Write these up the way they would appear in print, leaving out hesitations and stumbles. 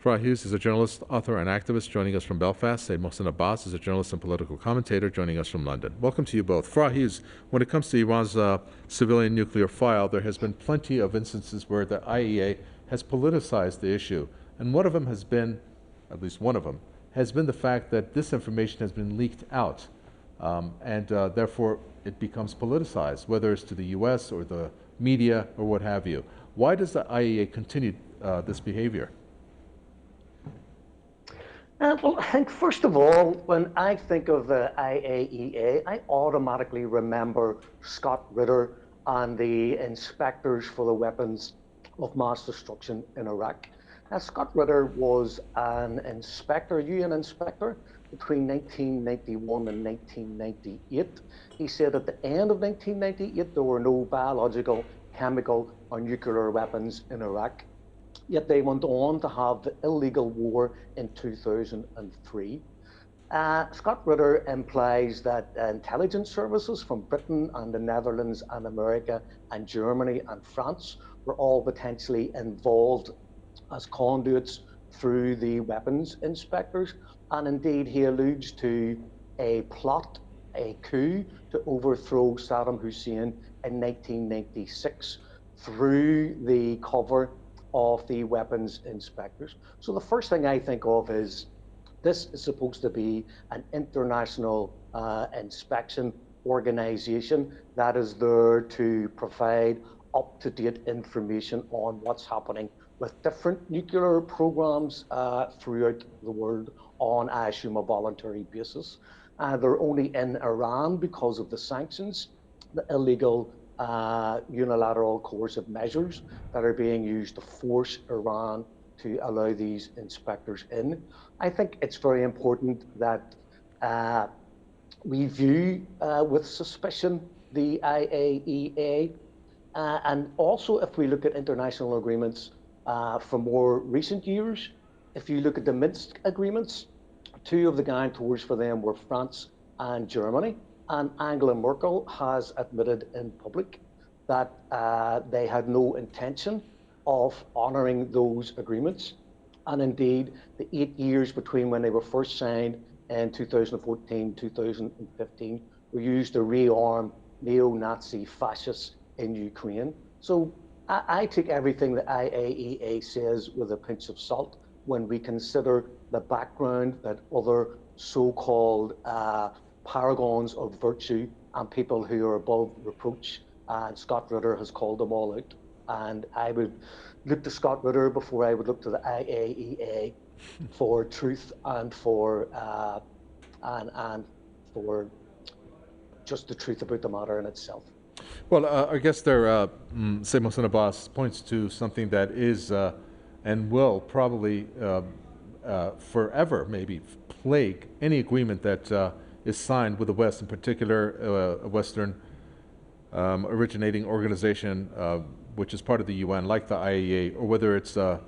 Farah Hughes is a journalist, author, and activist joining us from Belfast. Said Mohsen Abbas is a journalist and political commentator joining us from London. Welcome to you both. Farah Hughes, when it comes to Iran's civilian nuclear file, there has been plenty of instances where the IAEA has politicized the issue. And one of them has been, at least one of them, has been the fact that this information has been leaked out. Therefore, it becomes politicized, whether it's to the US or the media or what have you. Why does the IAEA continue this behavior? Well, I think, first of all, when I think of the IAEA, I automatically remember Scott Ritter and the inspectors for the weapons of mass destruction in Iraq. Now, Scott Ritter was an inspector, UN inspector, between 1991 and 1998. He said at the end of 1998, there were no biological, chemical, or nuclear weapons in Iraq. Yet they went on to have the illegal war in 2003. Scott Ritter implies that intelligence services from Britain and the Netherlands and America and Germany and France were all potentially involved as conduits through the weapons inspectors. And indeed, he alludes to a plot, a coup to overthrow Saddam Hussein in 1996 through the cover of the weapons inspectors. So the first thing I think of is this is supposed to be an international inspection organization that is there to provide up-to-date information on what's happening with different nuclear programs throughout the world on, I assume, a voluntary basis. They're only in Iran because of the sanctions, the illegal unilateral coercive measures that are being used to force Iran to allow these inspectors in. I think it's very important that we view with suspicion the IAEA. And also, if we look at international agreements from more recent years, if you look at the Minsk agreements, two of the guarantors for them were France and Germany. And Angela Merkel has admitted in public that they had no intention of honouring those agreements. And indeed, the 8 years between when they were first signed in 2014, 2015 were used to rearm neo-Nazi fascists in Ukraine. So I take everything the IAEA says with a pinch of salt when we consider the background that other so-called paragons of virtue and people who are above reproach, and Scott Ritter has called them all out. And I would look to Scott Ritter before I would look to the IAEA for truth and for just the truth about the matter in itself. Well, I guess there, Said Mohsen Abbas points to something that is and will probably forever maybe plague any agreement that is signed with the West, in particular a Western originating organization which is part of the UN, like the IAEA, or whether it's an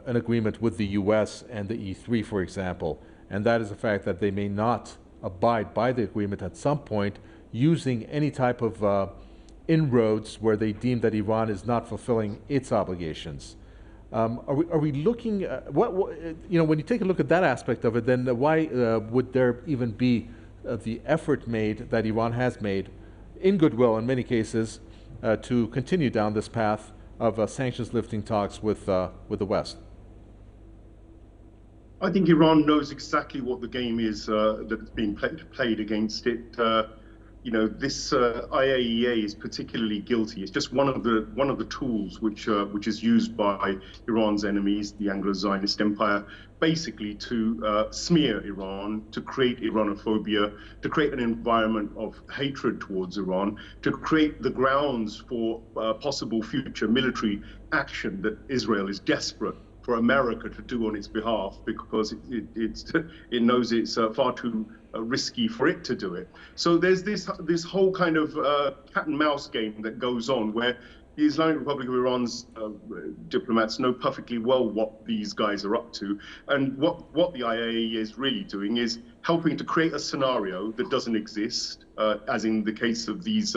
agreement with the US and the E3, for example. And that is the fact that they may not abide by the agreement at some point, using any type of inroads where they deem that Iran is not fulfilling its obligations. Are we looking at when you take a look at that aspect of it, then why would there even be the effort made that Iran has made, in goodwill in many cases, to continue down this path of sanctions lifting talks with the West? I think Iran knows exactly what the game is that's being played against it. This IAEA is particularly guilty. It's just one of the tools which is used by Iran's enemies, the Anglo-Zionist Empire, basically to smear Iran, to create Iranophobia, to create an environment of hatred towards Iran, to create the grounds for possible future military action that Israel is desperate for America to do on its behalf, because it knows it's far too risky for it to do it. So there's this whole kind of cat and mouse game that goes on, where the Islamic Republic of Iran's diplomats know perfectly well what these guys are up to, and what the IAEA is really doing is helping to create a scenario that doesn't exist, as in the case of these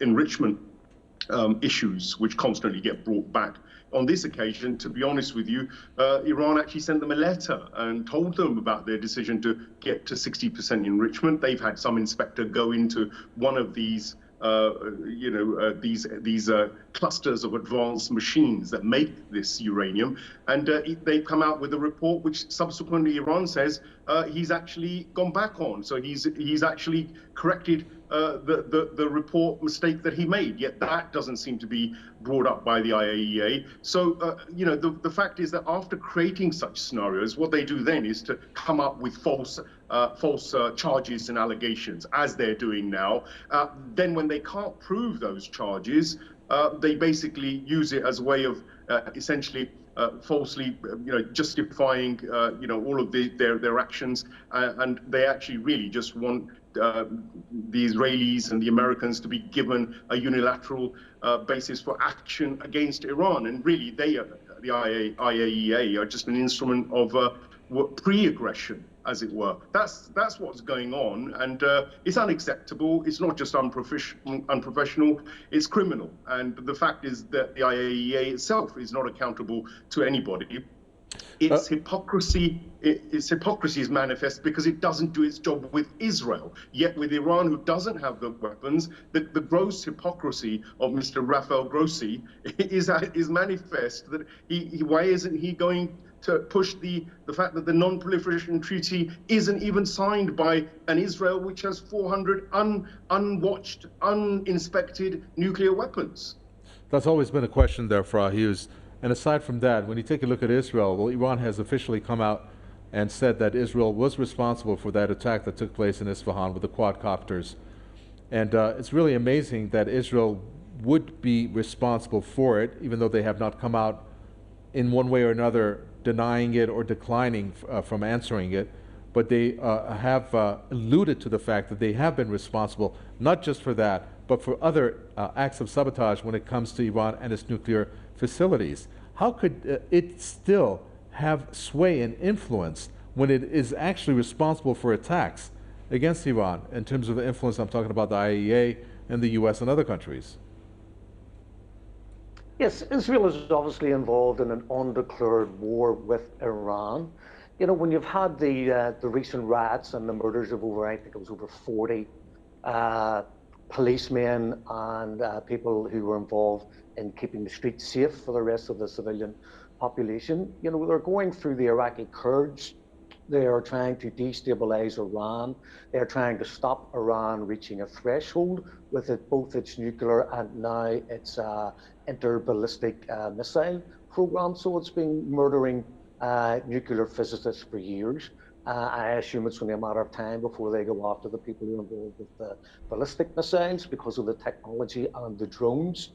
enrichment issues which constantly get brought back. On this occasion, to be honest with you, Iran actually sent them a letter and told them about their decision to get to 60% enrichment. They've had some inspector go into one of these these clusters of advanced machines that make this uranium, and they've come out with a report which subsequently Iran says he's actually gone back on. So he's actually corrected the report mistake that he made. Yet that doesn't seem to be brought up by the IAEA. So the fact is that after creating such scenarios, what they do then is to come up with false charges and allegations, as they're doing now. Then when they can't prove those charges, they basically use it as a way of essentially falsely, justifying, all of their actions, and they actually really just want the Israelis and the Americans to be given a unilateral basis for action against Iran, and really the IAEA are just an instrument of pre-aggression, as it were. That's what's going on, and it's unacceptable. It's not just unprofessional, it's criminal. And the fact is that the IAEA itself is not accountable to anybody. Its hypocrisy is manifest because it doesn't do its job with Israel. Yet with Iran, who doesn't have the weapons, the gross hypocrisy of Mr. Rafael Grossi is manifest. That why isn't he going to push the fact that the non-proliferation treaty isn't even signed by an Israel which has 400 unwatched, uninspected nuclear weapons? That's always been a question there, Fra Hughes. And aside from that, when you take a look at Israel, well, Iran has officially come out and said that Israel was responsible for that attack that took place in Isfahan with the quadcopters. And it's really amazing that Israel would be responsible for it, even though they have not come out in one way or another denying it or declining from answering it. But they have alluded to the fact that they have been responsible, not just for that, but for other acts of sabotage when it comes to Iran and its nuclear facilities. How could it still have sway and influence when it is actually responsible for attacks against Iran? In terms of the influence, I'm talking about the IAEA and the US and other countries. Yes, Israel is obviously involved in an undeclared war with Iran. When you've had the recent riots and the murders of over, I think it was over 40 policemen and people who were involved in keeping the streets safe for the rest of the civilian population. They're going through the Iraqi Kurds. They are trying to destabilize Iran. They're trying to stop Iran reaching a threshold with both its nuclear and now its interballistic missile program. So it's been murdering nuclear physicists for years. I assume it's only a matter of time before they go after the people who are involved with the ballistic missiles because of the technology and the drones.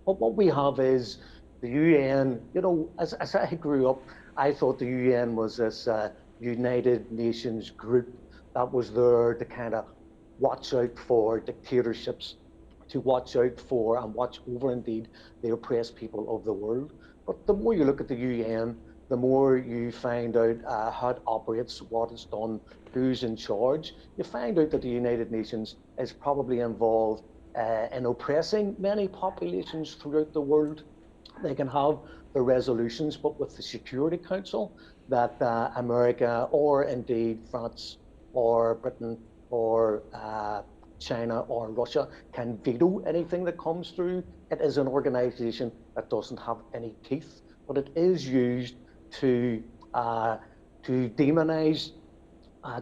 But what we have is the UN. As I grew up, I thought the UN was this United Nations group that was there to kind of watch out for dictatorships, to watch out for and watch over indeed the oppressed people of the world. But the more you look at the UN, the more you find out how it operates, what it's done, who's in charge. You find out that the United Nations is probably involved in oppressing many populations throughout the world. They can have the resolutions, but with the Security Council, that America or indeed France or Britain or China or Russia can veto anything that comes through. It is an organization that doesn't have any teeth, but it is used to demonize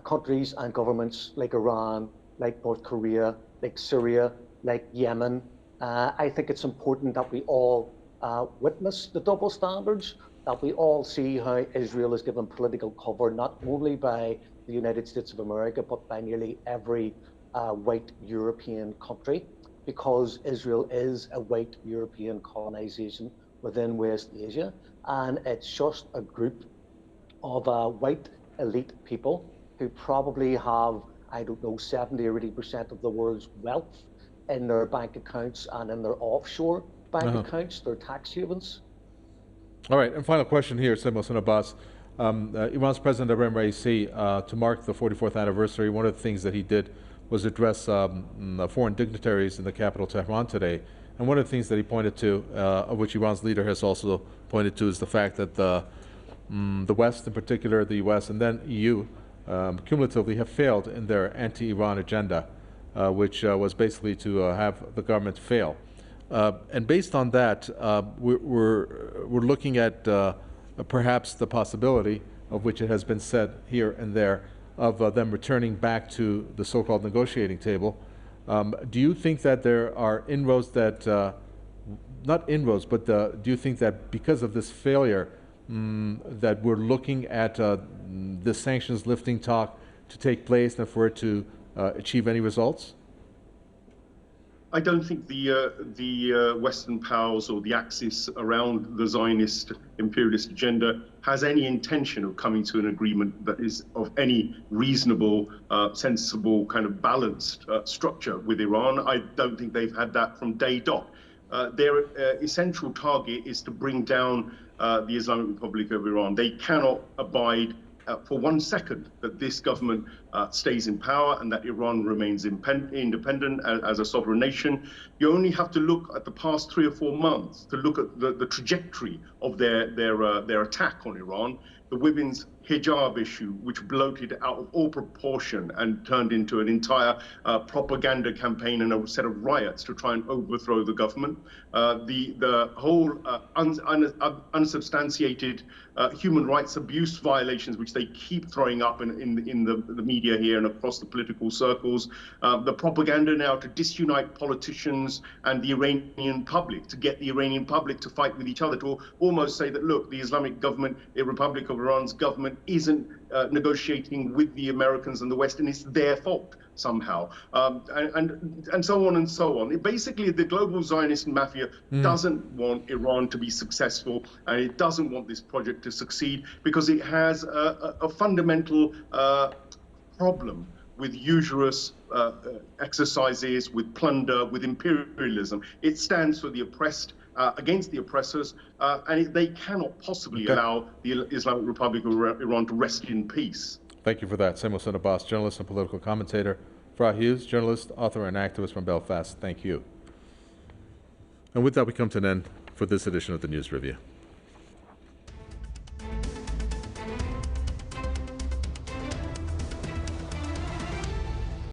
countries and governments like Iran, like North Korea, like Syria, like Yemen. I think it's important that we all witness the double standards, that we all see how Israel is given political cover, not only by the United States of America, but by nearly every white European country, because Israel is a white European colonization within West Asia. And it's just a group of white elite people who probably have, 70 or 80% of the world's wealth in their bank accounts and in their offshore bank accounts, their tax havens. All right, and final question here, Said Mohsen Abbas. Iran's President Ibrahim Raisi, to mark the 44th anniversary, one of the things that he did was address foreign dignitaries in the capital, Tehran, today. And one of the things that he pointed to, of which Iran's leader has also pointed to, is the fact that the West, in particular the US and then EU, cumulatively have failed in their anti-Iran agenda, which was basically to have the government fail. And based on that, we're looking at perhaps the possibility, of which it has been said here and there, of them returning back to the so-called negotiating table. Do you think that there are inroads that, not inroads, but do you think that because of this failure, that we're looking at the sanctions lifting talk to take place and for it to achieve any results? I don't think the Western powers or the axis around the Zionist imperialist agenda has any intention of coming to an agreement that is of any reasonable, sensible, kind of balanced structure with Iran. I don't think they've had that from day dot. Their essential target is to bring down the Islamic Republic of Iran. They cannot abide for 1 second that this government stays in power and that Iran remains independent as a sovereign nation. You only have to look at the past 3 or 4 months to look at the trajectory of their attack on Iran. The women's hijab issue, which bloated out of all proportion and turned into an entire propaganda campaign and a set of riots to try and overthrow the government. The whole unsubstantiated human rights abuse violations, which they keep throwing up in the media here and across the political circles. The propaganda now to disunite politicians and the Iranian public, to get the Iranian public to fight with each other, to almost say that, look, the Islamic government, the Republic of Iran's government, isn't negotiating with the Americans and the West, and it's their fault somehow, and so on and so on. Basically, the global Zionist mafia doesn't want Iran to be successful, and it doesn't want this project to succeed because it has a fundamental problem with usurious exercises, with plunder, with imperialism. It stands for the oppressed against the oppressors, and they cannot possibly allow the Islamic Republic of Iran to rest in peace. Thank you for that. Samuel Abbas, journalist and political commentator. Farah Hughes, journalist, author, and activist from Belfast. Thank you. And with that, we come to an end for this edition of the News Review.